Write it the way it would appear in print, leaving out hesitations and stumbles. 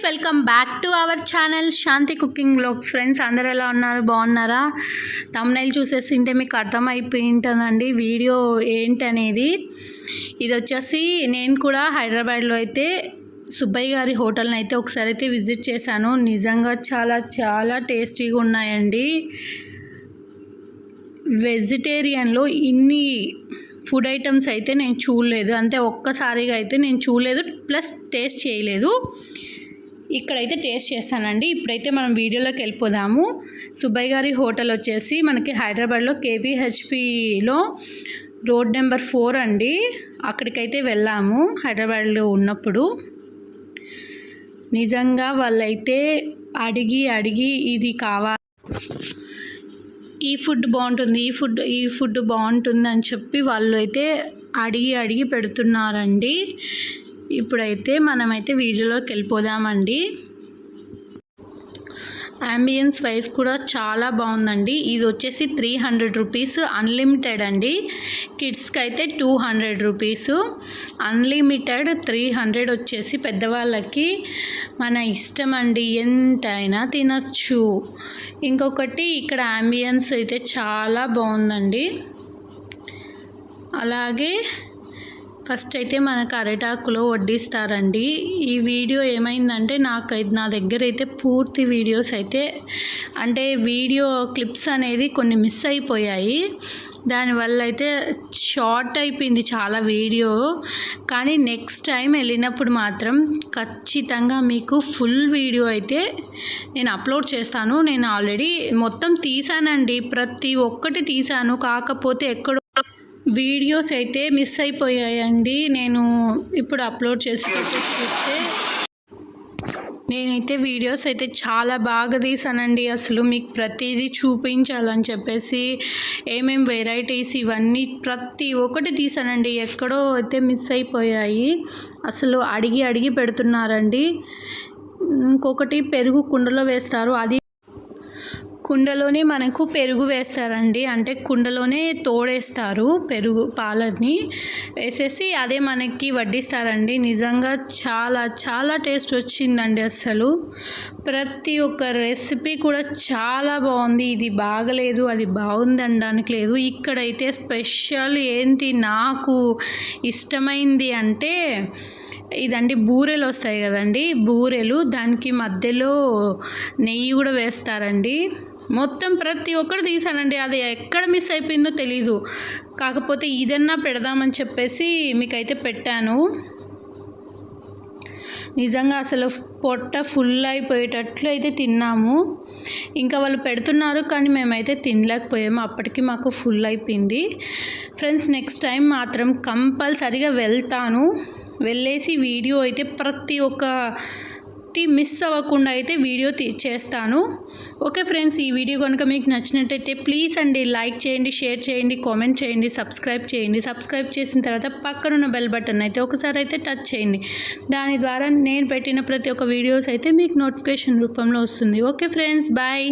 Welcome back to our channel Shanti cooking vlogs. Friends అందరు ఎలా ఉన్నారు, బాగున్నారా? థంబ్నెయిల్ చూసేసింటే మీకు అర్థమైపోయి ఉంటుందండి వీడియో ఏంటనేది. ఇది వచ్చేసి నేను కూడా హైదరాబాద్లో అయితే సుబ్బయ్య గారి హోటల్ని అయితే ఒకసారి అయితే విజిట్ చేశాను. నిజంగా చాలా చాలా టేస్టీగా ఉన్నాయండి. వెజిటేరియన్లో ఇన్ని ఫుడ్ ఐటమ్స్ అయితే నేను చూడలేదు, అంటే ఒక్కసారిగా అయితే నేను చూడలేదు, ప్లస్ టేస్ట్ చేయలేదు. ఇక్కడైతే టేస్ట్ చేస్తానండి. ఇప్పుడైతే మనం వీడియోలోకి వెళ్ళిపోదాము. సుబ్బయ్య గారి హోటల్ వచ్చేసి మనకి హైదరాబాద్లో కేపీహెచ్పిలో రోడ్ నెంబర్ 4 అండి. అక్కడికైతే వెళ్ళాము హైదరాబాద్లో ఉన్నప్పుడు. నిజంగా వాళ్ళైతే అడిగి ఇది కావాలి, ఈ ఫుడ్ బాగుంటుంది, ఈ ఫుడ్ బాగుంటుంది అని చెప్పి వాళ్ళు అయితే అడిగి పెడుతున్నారండి. ఇప్పుడైతే మనమైతే వీడియోలోకి వెళ్ళిపోదామండి. అంబియన్స్ వైజ్ కూడా చాలా బాగుందండి. ఇది వచ్చేసి 300 రూపీస్ అన్లిమిటెడ్ అండి. కిడ్స్కి అయితే 200 రూపీస్, అన్లిమిటెడ్ 300 వచ్చేసి పెద్దవాళ్ళకి మన ఇష్టం అండి, ఎంతైనా తినచ్చు. ఇంకొకటి ఇక్కడ అంబియన్స్ అయితే చాలా బాగుందండి. అలాగే ఫస్ట్ అయితే మనకు అరిటాకులో వడ్డిస్తారండి. ఈ వీడియో ఏమైందంటే నా దగ్గర అయితే పూర్తి వీడియోస్ అయితే, అంటే వీడియో క్లిప్స్ అనేది కొన్ని మిస్ అయిపోయాయి. దానివల్ల అయితే షార్ట్ అయిపోయింది చాలా వీడియో. కానీ నెక్స్ట్ టైం వెళ్ళినప్పుడు మాత్రం ఖచ్చితంగా మీకు ఫుల్ వీడియో అయితే నేను అప్లోడ్ చేస్తాను. నేను ఆల్రెడీ మొత్తం తీసానండి, ప్రతి ఒక్కటి తీసాను. కాకపోతే ఎక్కడో వీడియోస్ అయితే మిస్ అయిపోయాయండి. నేను ఇప్పుడు అప్లోడ్ చేసేటప్పుడు చూస్తే నేనైతే వీడియోస్ అయితే చాలా బాగా తీసానండి. అసలు మీకు ప్రతిదీ చూపించాలని చెప్పేసి ఏమేం వెరైటీస్ ఇవన్నీ ప్రతి ఒక్కటి తీసానండి. ఎక్కడో అయితే మిస్ అయిపోయాయి. అసలు అడిగి పెడుతున్నారండి. ఇంకొకటి పెరుగు కుండలో వేస్తారు, అది కుండలోనే మనకు పెరుగు వేస్తారండి. అంటే కుండలోనే తోడేస్తారు పెరుగు, పాలని వేసేసి అదే మనకి వడ్డిస్తారండి. నిజంగా చాలా చాలా టేస్ట్ వచ్చిందండి. అసలు ప్రతి ఒక్క రెసిపీ కూడా చాలా బాగుంది. ఇది బాగలేదు, అది బాగుంది అనడానికి లేదు. ఇక్కడైతే స్పెషల్ ఏంటి నాకు ఇష్టమైంది అంటే ఇదండి, బూరెలు వస్తాయి కదండి, బూరెలు, దానికి మధ్యలో నెయ్యి కూడా వేస్తారండి. మొత్తం ప్రతి ఒక్కటి తీసానండి. అది ఎక్కడ మిస్ అయిపోయిందో తెలీదు. కాకపోతే ఇదన్నా పెడదామని చెప్పేసి మీకైతే పెట్టాను. నిజంగా అసలు పొట్ట ఫుల్ అయిపోయేటట్లు అయితే తిన్నాము. ఇంకా వాళ్ళు పెడుతున్నారు కానీ మేమైతే తినలేకపోయాము, అప్పటికి మాకు ఫుల్ అయిపోయింది. ఫ్రెండ్స్ నెక్స్ట్ టైం మాత్రం కంపల్సరీగా వెళ్తాను. వెళ్ళేసి వీడియో అయితే ప్రతి ఒక్కటి మిస్ అవ్వకుండా అయితే వీడియో చేస్తాను. ఓకే ఫ్రెండ్స్, ఈ వీడియో కనుక మీకు నచ్చినట్టయితే ప్లీజ్ అండి లైక్ చేయండి, షేర్ చేయండి, కామెంట్ చేయండి, సబ్స్క్రైబ్ చేయండి. సబ్స్క్రైబ్ చేసిన తర్వాత పక్కనున్న బెల్ బటన్ అయితే ఒకసారి అయితే టచ్ చేయండి. దాని ద్వారా నేను పెట్టిన ప్రతి ఒక్క వీడియోస్ అయితే మీకు నోటిఫికేషన్ రూపంలో వస్తుంది. Okay friends, bye.